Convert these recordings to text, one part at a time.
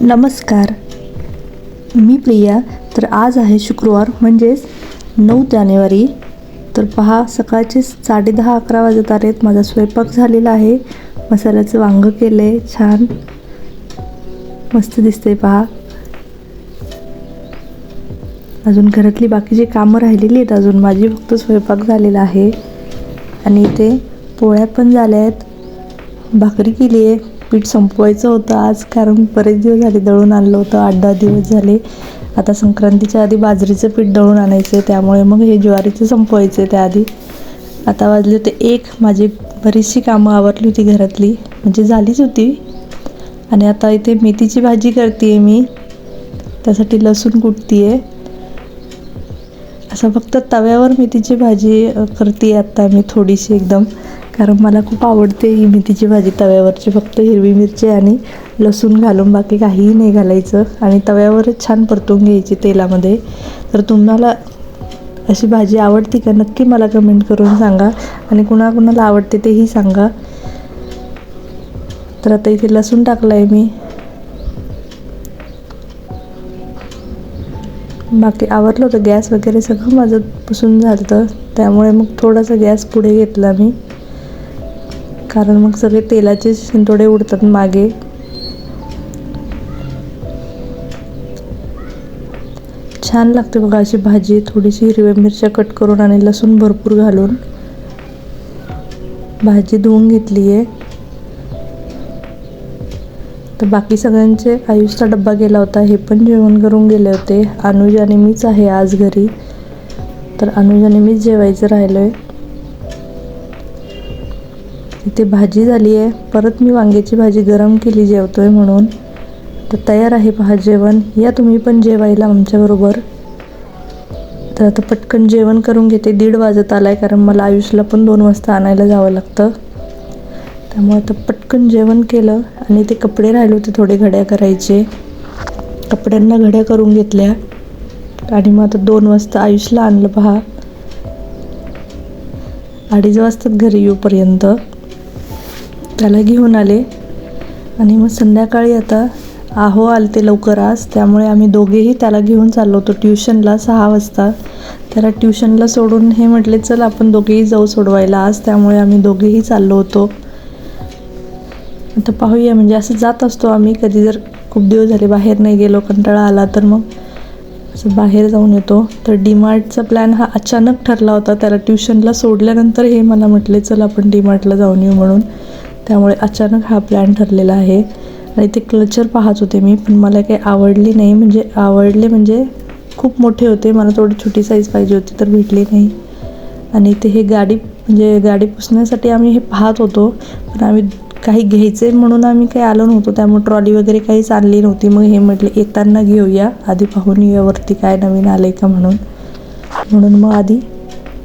नमस्कार, मी प्रिया. तर आज आहे शुक्रवार म्हणजेच 9 जानेवारी. तर पहा, सकाळचे 10:30-11 वाजत आलेत. माझा स्वयंपाक झालेला आहे. मसाल्याचं वांगं केलं आहे, छान मस्त दिसते पहा. अजून घरातली बाकीची कामं राहिलेली आहेत. अजून माझी फक्त स्वयंपाक झालेला आहे. आणि इथे पोळ्या पण झाल्या आहेत, भाकरी केली आहे. पीठ संपवायचं होतं आज, कारण बरेच दिवस झाले दळून आणलं होतं, 8-10 दिवस झाले. आता संक्रांतीच्या आधी बाजरीचं पीठ दळून आणायचं आहे, त्यामुळे मग हे ज्वारीचं संपवायचं आहे त्याआधी. आता वाजले होते 1. माझी बरीचशी कामं आवरली होती घरातली, म्हणजे झालीच होती. आणि आता इथे मेथीची भाजी करते आहे मी, त्यासाठी लसूण कुटते आहे. असं फक्त तव्यावर मेथीची भाजी करते आता मी थोडीशी एकदम, कारण मला खूप आवडते ही मेथीची भाजी तव्यावरची. फक्त हिरवी मिरची आणि लसूण घालून, बाकी काहीही नाही घालायचं. आणि तव्यावरच छान परतून घ्यायची तेलामध्ये. तर तुम्हाला अशी भाजी आवडते का, नक्की मला कमेंट करून सांगा. आणि कुणाकुणाला आवडते तेही सांगा. तर आता इथे लसूण टाकला आहे मी. बाकी आवरलं होतं, गॅस वगैरे सगळं माझं पुसून झालं होतं, त्यामुळे मग थोडासा गॅस पुढे घेतला मी, कारण मग सगळे तेलाचे शिंतोडे उडतात मागे. छान लागते बघा अशी भाजी, थोडीशी हिरव्या मिरच्या कट करून आणि लसूण भरपूर घालून. भाजी धुवून घेतली आहे. तर बाकी सगळ्यांचे आयुषचा डब्बा गेला होता, हे पण जेवण करून गेले होते. अनुज आणि मीच आहे आज घरी, तर अनुज आणि मीच जेवायचं राहिलो आहे. इथे भाजी झाली आहे. परत मी वांग्याची भाजी गरम केली जेवतोय म्हणून. तर तयार आहे पहा जेवण. या तुम्ही पण जेवायला आमच्याबरोबर. तर आता पटकन जेवण करून घेते. 1:30 वाजत आला आहे, कारण मला आयुषला पण 2 वाजता आणायला जावं लागतं. त्यामुळे आता पटकन जेवण केलं. आणि ते कपडे राहिले होते थोडे घड्या करायचे, कपड्यांना घड्या करून घेतल्या. आणि मग आता 2 वाजता आयुषला आणलं पहा. 2:30 वाजतात घरी येऊपर्यंत. त्याला घेऊन आले. आणि मग संध्याकाळी आता आहो आलते लवकर आज, त्यामुळे आम्ही दोघेही त्याला घेऊन चाललो होतो ट्युशनला 6 वाजता. त्याला ट्युशनला सोडून हे म्हटले चल आपण दोघेही जाऊ सोडवायला आज, त्यामुळे आम्ही दोघेही चाललो होतो. आता पाहूया, म्हणजे असं जात असतो आम्ही, कधी जर खूप दिवस झाले बाहेर नाही गेलो, कंटाळा आला तर मग असं बाहेर जाऊन येतो. तर डीमार्टचा प्लॅन हा अचानक ठरला होता. त्याला ट्युशनला सोडल्यानंतर हे मला म्हटले चल आपण डीमार्टला जाऊन येऊ म्हणून, त्यामुळे अचानक हा प्लॅन ठरलेला आहे. आणि ते क्लचर पाहत होते मी, पण मला काही आवडली नाही. म्हणजे खूप मोठे होते, मला थोडी छोटी साईज पाहिजे होती, तर भेटली नाही. आणि ते हे गाडी पुसण्यासाठी आम्ही हे पाहत होतो, पण आम्ही काही घ्यायचे म्हणून आम्ही काही आलो नव्हतो, त्यामुळे ट्रॉली वगैरे काहीच आणली नव्हती. मग हे म्हटले येताना घेऊया, आधी पाहून येऊया वरती काय नवीन आलं का म्हणून मग आधी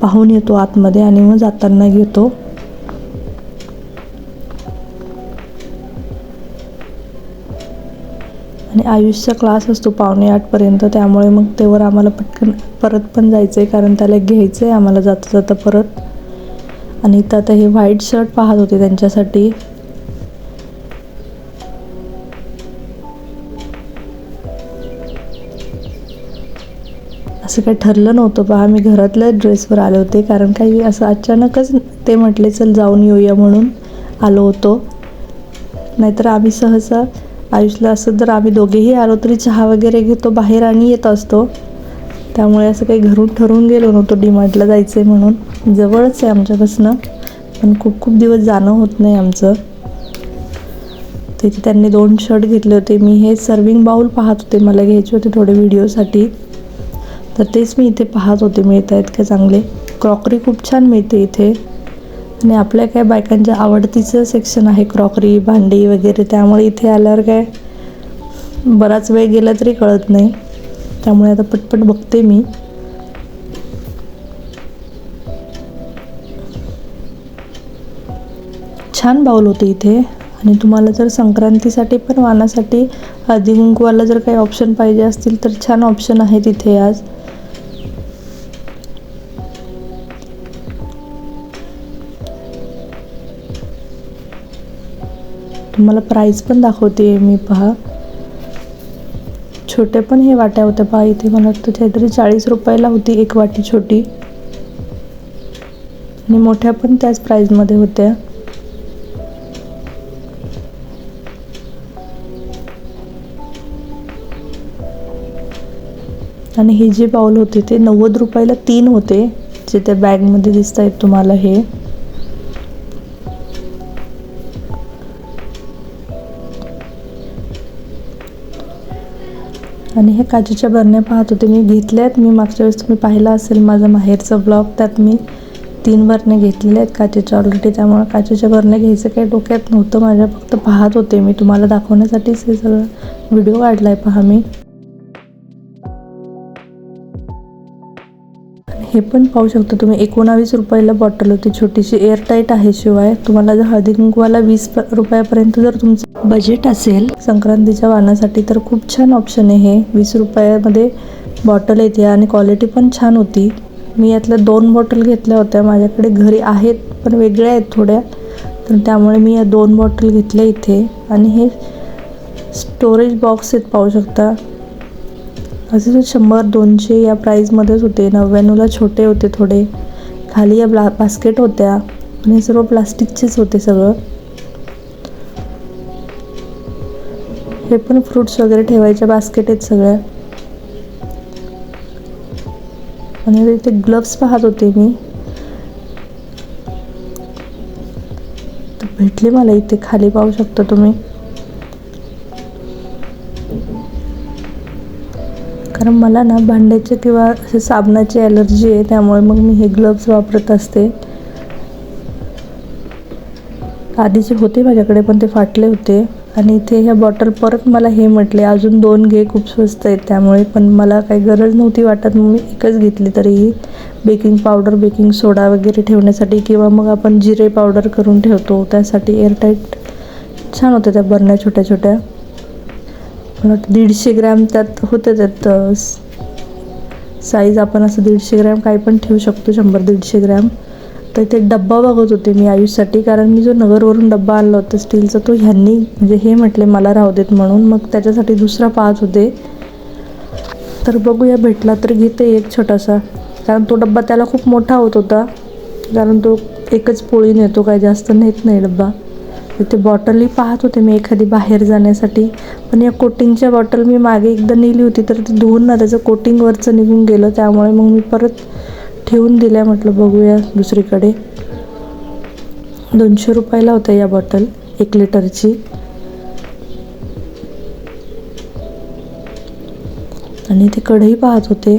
पाहून येतो आतमध्ये आणि मग जाताना घेतो. आणि आयुषचा क्लास असतो 7:45पर्यंत, त्यामुळे मग तेव्हा आम्हाला पटकन परत पण जायचं आहे, कारण त्याला घ्यायचं आहे आम्हाला जाता जाता परत. आणि इथं आता हे व्हाईट शर्ट पाहत होते त्यांच्यासाठी. असं काही ठरलं नव्हतं पहा, मी घरातल्या ड्रेसवर आले होते, कारण काही असं अचानकच ते म्हटले चल जाऊन येऊया म्हणून आलो होतो. नाहीतर आम्ही सहसा आयुषला असं जर आम्ही दोघेही आलो तरी चहा वगैरे घेतो बाहेर आणि येत असतो, त्यामुळे असं काही घरून ठरवून गेलो नव्हतो डीमार्टला जायचं आहे म्हणून. जवळच आहे आमच्यापासनं, पण खूप दिवस जाणं होत नाही आमचं. तिथे त्यांनी 2 शर्ट घेतले होते. मी हे सर्विंग बाउल पाहत होते, मला घ्यायचे होते थोडे व्हिडिओसाठी, तर तेच मी इथे पाहत होते मिळत आहेत का चांगले. क्रॉकरी खूप छान मिळते इथे. आणि आपल्या काय बायकांच्या आवडतीचं सेक्शन आहे क्रॉकरी, भांडी वगैरे, त्यामुळे इथे आल्यावर काय बराच वेळ गेला तरी कळत नाही. त्यामुळे आता पटपट बघते मी. छान बाउल होते इथे. आणि तुम्हाला जर संक्रांतीसाठी पण वाणासाठी हळदी कुंकवाला जर काही ऑप्शन पाहिजे असतील तर छान ऑप्शन आहे तिथे आज. तुम्हाला प्राईस पण दाखवते मी पहा. छोटे पण हे वाट्या होत्या पहा इथे, मला वाटतं काहीतरी 40 रुपयाला होती एक वाटी छोटी, आणि मोठ्या पण त्याच प्राईजमध्ये होत्या. आणि हे जे बाउल होते ते 90 रुपयाला 3 होते, जे त्या बॅगमध्ये दिसत आहेत तुम्हाला हे. आणि हे काचेच्या बरण्या पाहत होते मी, घेतल्यात मी मागच्या वेळेस, तुम्ही पाहिला असेल माझा माहेरचा ब्लॉग, त्यात मी 3 बरण्या घेतलेल्या आहेत काचेच्या ऑलरेडी. त्यामुळे काचेच्या बरण्या घ्यायचं काही डोक्यात नव्हतं माझ्या, फक्त पाहत होते मी, तुम्हाला दाखवण्यासाठीच हे सगळं व्हिडिओ काढलाय पहा मी. हे पण पाहू शकता तुम्ही, 19 रुपयाला बॉटल होती छोटीशी, एअरटाईट आहे. शिवाय तुम्हाला जर हळदी कुंकवाला 20 रुपयापर्यंत जर तुमचं बजेट असेल संक्रांतीच्या वाणासाठी, तर खूप छान ऑप्शन आहे हे. 20 रुपयामध्ये बॉटल येते आणि क्वालिटी पण छान होती. मी यातल्या 2 बॉटल घेतल्या होत्या, माझ्याकडे घरी आहेत पण वेगळ्या आहेत थोड्या, तर त्यामुळे मी या 2 बॉटल घेतल्या इथे. आणि हे स्टोरेज बॉक्स आहेत पाहू शकता, असे 100-200 या प्राईजमध्येच होते. 99ला छोटे होते थोडे, खाली या बास्केट होत्या, आणि सर्व प्लास्टिकचेच होते सगळं. हे पण फ्रूट्स वगैरे ठेवायच्या बास्केट आहेत सगळ्या. आणि इथे ग्लव्स पाहत होते मी, तर भेटले मला इथे खाली, पाहू शकता तुम्ही. कारण मला ना भांड्याचे किंवा असे साबणाची ॲलर्जी आहे, त्यामुळे मग मी हे ग्लव्स वापरत असते. आधीचे होते माझ्याकडे पण ते फाटले होते. आणि इथे ह्या बॉटल परत मला हे म्हटले अजून 2 घे, खूप स्वस्त आहेत त्यामुळे, पण मला काही गरज नव्हती वाटत, मग मी एकच घेतली. तरीही बेकिंग पावडर, बेकिंग सोडा वगैरे ठेवण्यासाठी, किंवा मग आपण जिरे पावडर करून ठेवतो त्यासाठी एअरटाईट छान होत्या त्या बरण्या छोट्या छोट्या. मला 150 ग्रॅम त्यात होतं, त्यात साईज आपण असं 150 ग्रॅम काही पण ठेवू शकतो, 100-150 ग्रॅम. तर ते डब्बा बघत होते मी आयुषसाठी, कारण मी जो नगरवरून डब्बा आणला होता स्टीलचा, तो ह्यांनी म्हणजे हे म्हटले मला राहू देत म्हणून, मग त्याच्यासाठी दुसरा पाहत होते. तर बघूया भेटला तर घेते एक छोटासा, कारण तो डब्बा त्याला खूप मोठा होत होता, कारण तो एकच पोळी नेतो, काही जास्त नेत नाही डब्बा. इथे बॉटलही पाहत होते मी एखादी बाहेर जाण्यासाठी, पण या कोटिंगच्या बॉटल मी मागे एकदा नेली होती, तर ती धुवून ना त्याचं कोटिंग वरचं निघून गेलं, त्यामुळे मग मी परत ठेवून दिल्या. म्हटलं बघूया दुसरीकडे. 200 रुपयाला होत्या या बॉटल 1 लिटरची. आणि ते कढई पाहत होते,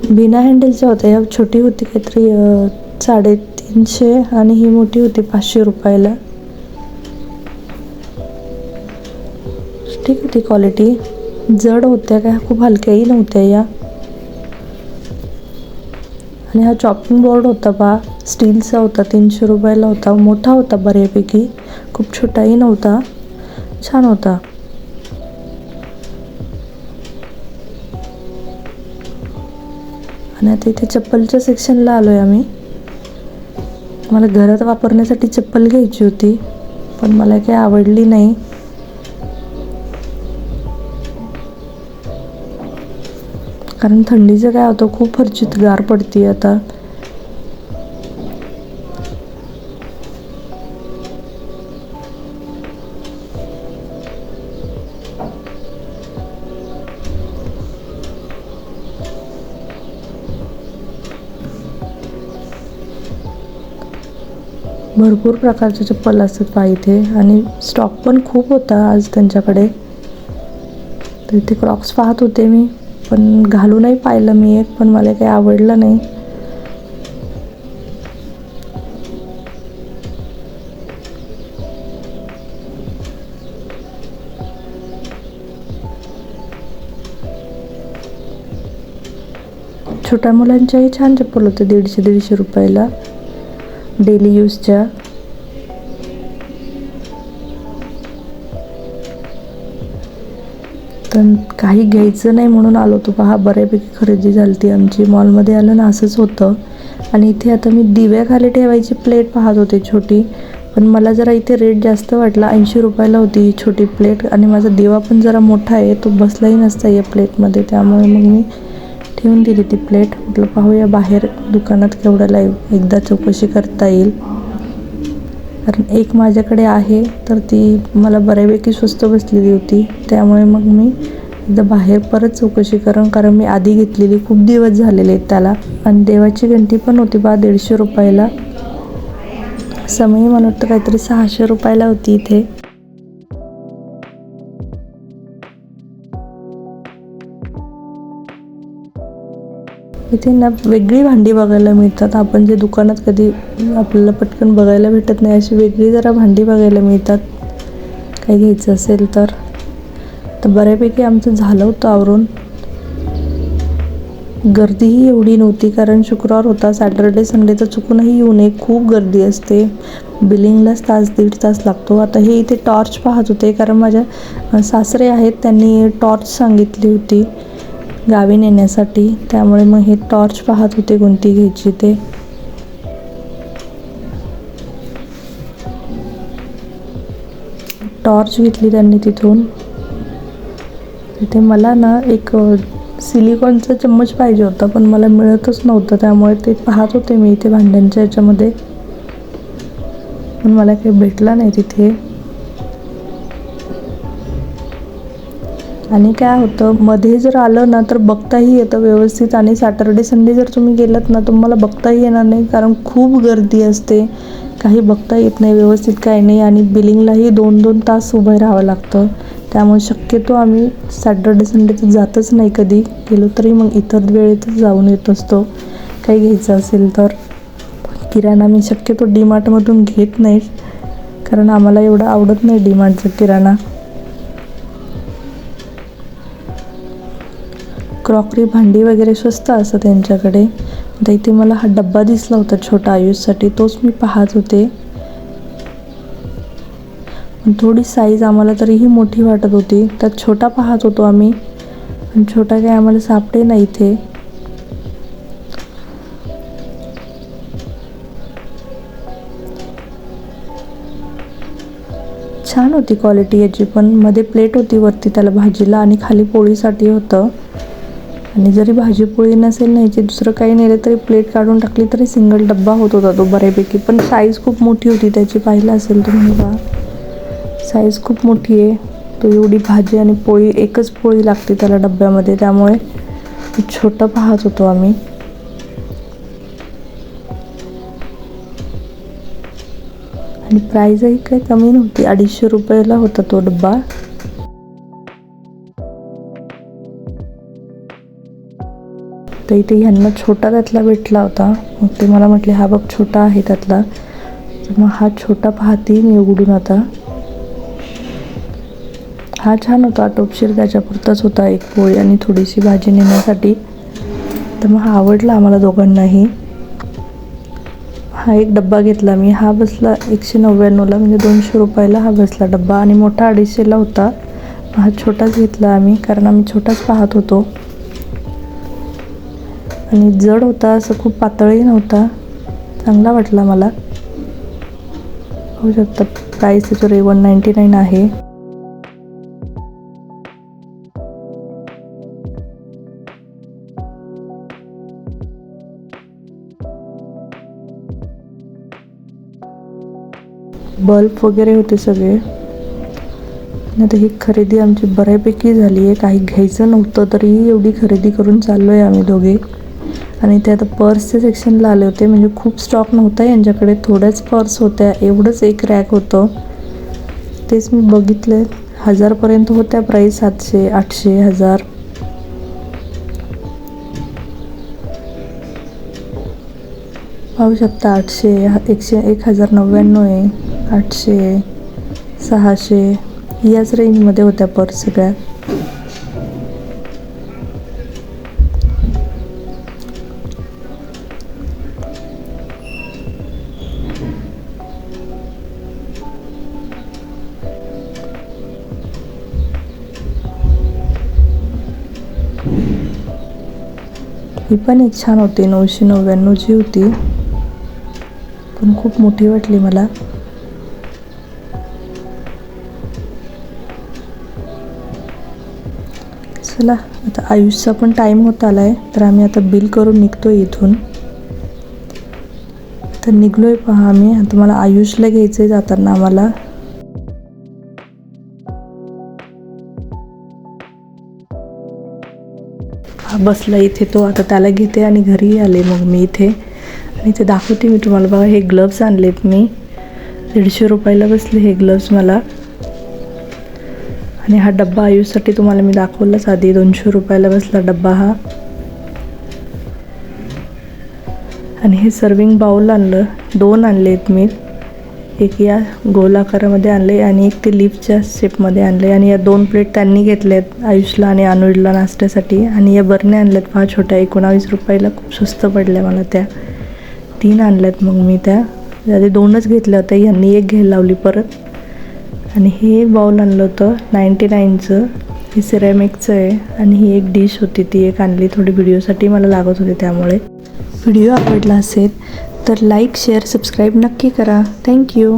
बिना हँडलच्या होत्या. या छोटी होती काहीतरी 350, आणि ही मोठी होती 500 रुपयाला. ठीक होती क्वालिटी, जड होत्या, काय खूप हलक्याही नव्हत्या या. आणि हा चॉपिंग बोर्ड होता पहा, स्टीलचा होता, 300 रुपयाला होता. मोठा होता बऱ्यापैकी, खूप छोटाही नव्हता, छान होता. आणि आता इथे चप्पलच्या सेक्शनला आलो आहे आम्ही. मला घरात वापरण्यासाठी चप्पल घ्यायची होती, पण मला काही आवडली नाही. कारण थंडीचं काय होतं, खूप फरशीत गार पडते आता. भरपूर प्रकारचे चप्पल असतात पहा इथे, आणि स्टॉक पण खूप होता आज त्यांच्याकडे. तर इथे क्रॉक्स पाहत होते मी, पण घालूनही पाहिलं मी एक, पण मला काही आवडलं नाही. छोट्या मुलांच्याही छान चप्पल होते 150-150 रुपयाला, डेली यूजच्या. तर काही घ्यायचं नाही म्हणून आलो होतो पहा, बऱ्यापैकी खरेदी झाली ती आमची. मॉलमध्ये आलं ना असंच होतं. आणि इथे आता मी दिव्याखाली ठेवायची प्लेट पाहत होते छोटी, पण मला जरा इथे रेट जास्त वाटला. 80 रुपयाला होती ही छोटी प्लेट आणि माझा दिवा पण जरा मोठा आहे, तो बसलाही नसता या प्लेटमध्ये. त्यामुळे मग मी ठेवून दिली ती प्लेट. म्हटलं पाहूया बाहेर दुकानात केवढ्याला एकदा चौकशी करता येईल, कारण एक माझ्याकडे आहे तर ती मला बऱ्यापैकी स्वस्त बसलेली होती. त्यामुळे मग मी एकदा बाहेर परत चौकशी कारण मी आधी घेतलेली, खूप दिवस झालेले आहेत त्याला. आणि देवाची घंटी पण होती 150 रुपयाला. समय मला वाटतं काहीतरी 600 रुपयाला होती इथे. इथे ना वेगळी भांडी बघायला मिळतात. आपण जे दुकानात कधी आपल्याला पटकन बघायला भेटत नाही, अशी वेगळी जरा भांडी बघायला मिळतात काही घ्यायचं असेल तर. बऱ्यापैकी आमचं झालं होतं आवरून. गर्दीही एवढी नव्हती कारण शुक्रवार होता. सॅटर्डे संडे तर चुकूनही येऊ नये, खूप गर्दी असते. बिलिंगलाच तास दीड तास लागतो. आता हे इथे टॉर्च पाहत होते कारण माझ्या सासरे आहेत, त्यांनी टॉर्च सांगितली होती गावी नेण्यासाठी. त्यामुळे मग हे टॉर्च पाहत होते कोणती घ्यायची ते. टॉर्च घेतली त्यांनी तिथून. इथे मला ना एक सिलिकॉनचा चम्मच पाहिजे होता, पण मला मिळतच नव्हतं. त्यामुळे ते पाहत होते मी इथे भांड्यांच्या ह्याच्यामध्ये, पण मला काही भेटला नाही तिथे. आणि काय होतं, मध्ये जर आलं ना तर बघताही येतं व्यवस्थित. आणि सॅटर्डे संडे जर तुम्ही गेलात ना तर मला बघताही येणार नाही, कारण खूप गर्दी असते. काही बघता येत नाही व्यवस्थित, काही नाही. आणि बिलिंगलाही 2-2 तास उभं राहावं लागतं. त्यामुळे शक्यतो आम्ही सॅटर्डे संडे तर जातच नाही. कधी गेलो तरी मग इतर वेळेतच जाऊन येत असतो काही घ्यायचं असेल तर. किराणा मी शक्यतो डीमार्टमधून घेत नाही, कारण आम्हाला एवढं आवडत नाही डीमार्टचा किराणा. क्रॉकरी भांडी वगैरे स्वस्त असतं त्यांच्याकडे. तर इथे मला हा डब्बा दिसला होता छोटा आयुषसाठी, तोच मी पाहत होते. थोडी साईज आम्हाला तरीही मोठी वाटत होती, त्यात छोटा पाहत होतो आम्ही, पण छोटा काही आम्हाला सापडे नाही इथे. छान होती क्वालिटी याची पण. मध्ये प्लेट होती वरती त्याला भाजीला आणि खाली पोळीसाठी होतं. आणि जरी भाजी पोळी नसेल न्यायची, दुसरं काही नेलं तरी प्लेट काढून टाकली तरी सिंगल डब्बा होत होता तो बऱ्यापैकी. पण साईज खूप मोठी होती त्याची, पाहिलं असेल तुम्ही बघा, साईज खूप मोठी आहे. तो एवढी भाजी आणि पोळी, एकच पोळी लागते त्याला डब्यामध्ये. त्यामुळे छोटं पाहत होतो आम्ही. आणि प्राईजही काही कमी नव्हती, 250 रुपयाला होता तो डब्बा. तर इथे ह्यांना छोटा त्यातला भेटला होता. मग ते मला म्हटले हा बघ छोटा आहे त्यातला. तर मग हा छोटा पाहते मी उघडून आता. हा छान होता, टोपशीर त्याच्यापुरताच होता, एक पोळी आणि थोडीशी भाजी नेण्यासाठी. तर मग हा आवडला आम्हाला दोघांनाही. हा एक डब्बा घेतला मी. हा बसला 199ला, म्हणजे 200 रुपयाला हा बसला डब्बा. आणि मोठा 250ला होता. हा छोटाच घेतला आम्ही, कारण आम्ही छोटाच पाहत होतो. आणि जड होता, असं खूप पातळही नव्हता, चांगला वाटला मला. होऊ शकतं. प्राईस त्याच्यावर 199 आहे. बल्ब वगैरे होते सगळे. आता ही खरेदी आमची बऱ्यापैकी झाली आहे. काही घ्यायचं नव्हतं तरीही एवढी खरेदी करून चाललो आहे आम्ही दोघे. आणि ते आता पर्सच्या सेक्शनला आले होते, म्हणजे खूप स्टॉक नव्हता यांच्याकडे, थोड्याच पर्स होत्या. एवढंच एक रॅक होतं, तेच मी बघितले. 1000पर्यंत होत्या प्राईस, 700, 800, 1000. पाहू शकता 800, 1099 आहे, 800, 600 याच रेंजमध्ये होत्या पर्स सगळ्या. ही पण एक छान होती, 999ची होती, पण खूप मोठी वाटली मला. चला आता आयुषचा पण टाईम होत आला आहे, तर आम्ही आता बिल करून निघतो इथून. तर निघलोय पहा आम्ही. आता मला आयुषला घ्यायचं आहे जाताना आम्हाला. बसला इथे तो. आता त्याला घेते आणि घरी आले मग मी इथे. आणि ते दाखवते मी तुम्हाला. बघा हे ग्लव्स आणलेत मी. 150 रुपयाला बसले हे ग्लव्स मला. आणि हा डब्बा आयुषसाठी तुम्हाला मी दाखवलाच आधी. 200 रुपयाला बसला डब्बा हा. आणि हे सर्विंग बाउल आणलं. 2 आणलेत मी. एक या गोल आकारामध्ये आणले आणि एक ते लिफच्या शेपमध्ये आणले. आणि या 2 प्लेट त्यांनी घेतल्यात आयुषला आणि अनुजला नाश्त्यासाठी. आणि या बरण्या आणल्यात पहा छोट्या. 19 रुपयाला खूप स्वस्त पडल्या मला त्या. 3 आणल्यात मग मी त्या. आधी 2च घेतल्या होत्या, यांनी 1 घ्यायला लावली परत. आणि हे बाउल आणलं होतं 99चं. हे सिरॅमिकचं आहे. आणि ही एक डिश होती ती एक आणली. थोडी व्हिडिओसाठी मला लागत होते त्यामुळे. व्हिडिओ आवडला असेल तर लाईक शेअर सबस्क्राईब नक्की करा. थँक्यू.